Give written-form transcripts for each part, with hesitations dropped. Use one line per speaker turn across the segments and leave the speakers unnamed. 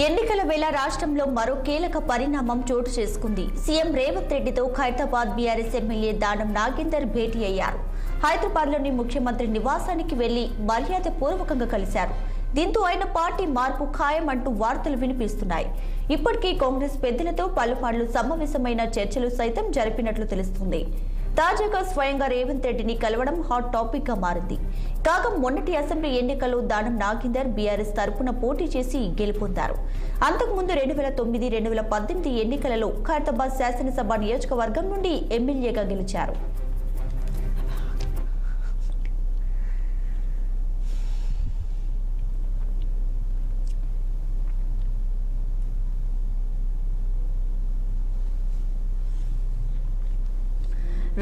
ఎన్నికల వేళ రాష్ట్రంలో మరో కీలక పరిణామం చోటు చేసుకుంది. సీఎం రేవంత్ రెడ్డితో ఖైరతాబాద్ బీఆర్ఎస్ ఎమ్మెల్యే దానం నాగేందర్ భేటీ అయ్యారు. హైదరాబాద్లోని ముఖ్యమంత్రి నివాసానికి వెళ్లి మర్యాద పూర్వకంగా కలిశారు. దీంతో ఆయన పార్టీ మార్పు ఖాయమంటూ వార్తలు వినిపిస్తున్నాయి. ఇప్పటికీ కాంగ్రెస్ పెద్దలతో పలుమార్లు సమావేశమైన చర్చలు సైతం జరిపినట్లు తెలుస్తుంది. తాజాగా స్వయంగా రేవంత్ రెడ్డిని కలవడం హాట్ టాపిక్ గా మారింది. కాగా మొన్నటి అసెంబ్లీ ఎన్నికల్లో దానం నాగేందర్ బీఆర్ఎస్ తరపున పోటీ చేసి గెలుపొందారు. అంతకుముందు 2009-2018 ఎన్నికలలో ఖైరతాబాద్ శాసనసభ నియోజకవర్గం నుండి ఎమ్మెల్యేగా గెలిచారు.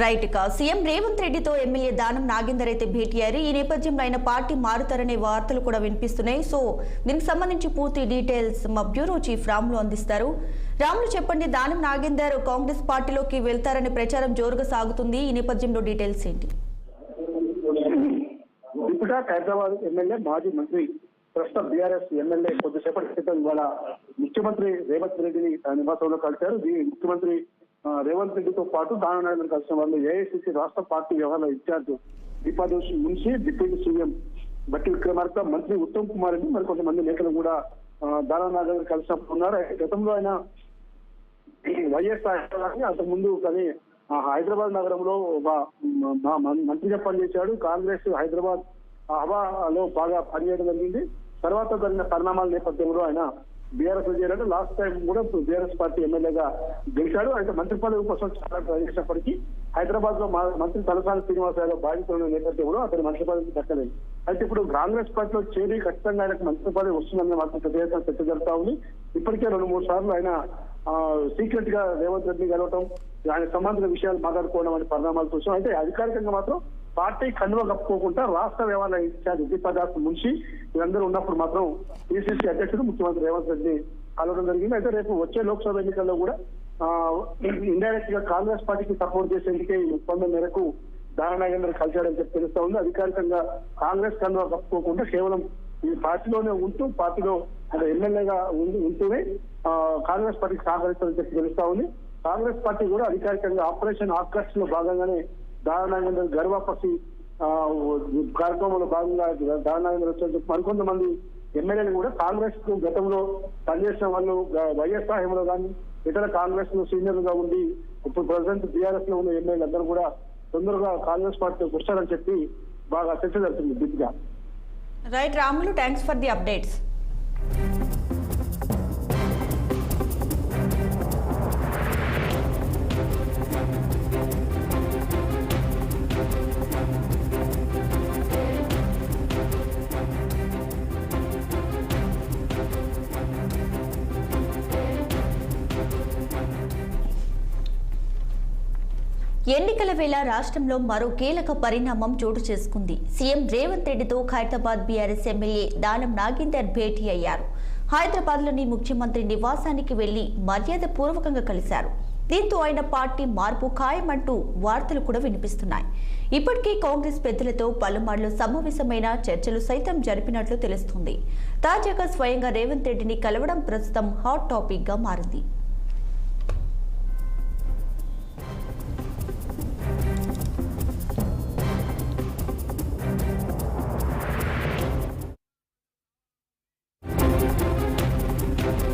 రైట్ గా సీఎం రేవంత్ రెడ్డితో ఎమ్మెల్యే దానం నాగేందర్ అయితే భేటీ అయ్యారు. ఈ నేపథ్యంలో ఆయన పార్టీ మారుతారనే వార్తలు కూడా వినిపిస్తున్నాయి. సో దీనికి సంబంధించి పూర్తి డీటెయిల్స్ మా బ్యూరో చీఫ్ రాములు అందిస్తారు. రాములు చెప్పండి, దానం నాగేందర్ కాంగ్రెస్ పార్టీలోకి వెళ్తారనే ప్రచారం జోరుగా సాగుతుంది. ఈ నేపథ్యంలో డీటెయిల్స్ ఏంటి?
ఇప్పుడు హైదరాబాద్ ఎమ్మెల్యే మాజీ మంత్రి ప్రస్తుత బీఆర్ఎస్ ఎమ్మెల్యే కొద్దిసేపటి క్రితం ఇవాళ ముఖ్యమంత్రి రేవంత్ రెడ్డిని నివాసంలో కలిశారు. ముఖ్యమంత్రి రేవంత్ రెడ్డితో పాటు దానం నాగేందర్ కలిసిన వాళ్ళు ఏఐసిసి రాష్ట్ర పార్టీ వ్యవహారాల ఇన్ఛార్జ్ దీపాదోషి మున్షి, డిప్యూటీ సీఎం బట్టి విక్రమార్క, మంత్రి ఉత్తమ్ కుమార్ రెడ్డి మరికొంతమంది నేతలు కూడా దానం నాగేందర్ కలిసినప్పుడు ఉన్నారు. గతంలో ఆయన వైఎస్ఆర్ అంతకుముందు కానీ హైదరాబాద్ నగరంలో ఒక మంత్రిగా పనిచేశాడు. కాంగ్రెస్ హైదరాబాద్ హవాలో బాగా పనిచేయడం జరిగింది. తర్వాత జరిగిన పరిణామాల నేపథ్యంలో ఆయన బీఆర్ఎస్ లో చేరాడు. లాస్ట్ టైం కూడా బీఆర్ఎస్ పార్టీ ఎమ్మెల్యేగా గెలిచాడు. అయితే మంత్రి పదవి కోసం చాలా ట్రై చేసినప్పటికీ హైదరాబాద్ లో మంత్రి తలసాని శ్రీనివాస్ యాదవ్ బాధితుల నేపథ్యంలో అతని మంత్రి పదవి దక్కలేదు. అయితే ఇప్పుడు కాంగ్రెస్ పార్టీలో చేరి ఖచ్చితంగా ఆయనకు మంత్రి పదవి వస్తుందని మాత్రం పెద్ద చర్చ జరుగుతా ఉంది. ఇప్పటికే 2-3 సార్లు ఆయన సీక్రెట్ గా రేవంత్ రెడ్డిని కలవటం, ఆయన సంబంధిత విషయాలు మాట్లాడుకోవడం అనే పరిణామాలు చూసాం. అయితే అధికారికంగా మాత్రం పార్టీ కండువ కప్పుకోకుండా రాష్ట్ర వ్యవహారాల ఇన్ఛార్జ్ దీపాదాస్ మున్షి వీళ్ళందరూ ఉన్నప్పుడు మాత్రం పిసిసి అధ్యక్షుడు ముఖ్యమంత్రి రేవంత్ రెడ్డిని కలవడం జరిగింది. అయితే రేపు వచ్చే లోక్సభ ఎన్నికల్లో కూడా ఇండైరెక్ట్ గా కాంగ్రెస్ పార్టీకి సపోర్ట్ చేసేందుకే ఈ ఒప్పందం మేరకు దానం నాగేందర్ కలిశాడని చెప్పి తెలుస్తా ఉంది. అధికారికంగా కాంగ్రెస్ కండువ కప్పుకోకుండా కేవలం ఈ పార్టీలోనే ఉంటూ పార్టీలో ఎమ్మెల్యేగా ఉంటూనే కాంగ్రెస్ పార్టీకి సహకరిస్తారని చెప్పి తెలుస్తా ఉంది. కాంగ్రెస్ పార్టీ కూడా అధికారికంగా ఆపరేషన్ ఆకర్ష్ లో భాగంగానే దానం నాగేందర్ గర్వాపసి కార్యక్రమంలో భాగంగా దానం నాగేందర్ వచ్చారని చెప్పి మరికొంతమంది ఎమ్మెల్యేలు కూడా కాంగ్రెస్ కు గతంలో పనిచేసిన వాళ్ళు వైఎస్ఆర్ హయాంలో కానీ ఇతర కాంగ్రెస్ లో సీనియర్లుగా ఉండి ఇప్పుడు ప్రజెంట్ బీఆర్ఎస్ లో ఉన్న ఎమ్మెల్యేలు అందరూ కూడా తొందరగా కాంగ్రెస్ పార్టీకి వస్తారని చెప్పి బాగా చర్చ జరుగుతుంది. బిడ్గా
right Ramulu, thanks for the updates. ఎన్నికల వేళ రాష్ట్రంలో మరో కీలక పరిణామం చోటు చేసుకుంది. సీఎం రేవంత్ రెడ్డితో ఖైరతాబాద్ బీఆర్ఎస్ ఎమ్మెల్యే దానం నాగేందర్ భేటీ అయ్యారు. హైదరాబాద్లోని ముఖ్యమంత్రి నివాసానికి వెళ్లి మర్యాద పూర్వకంగా కలిశారు. దీంతో ఆయన పార్టీ మార్పు ఖాయమంటూ వార్తలు కూడా వినిపిస్తున్నాయి. ఇప్పటికీ కాంగ్రెస్ పెద్దలతో పలుమార్లు సమావేశమైన చర్చలు సైతం జరిపినట్లు తెలుస్తుంది. తాజాగా స్వయంగా రేవంత్ రెడ్డిని కలవడం ప్రస్తుతం హాట్ టాపిక్ గా మారింది.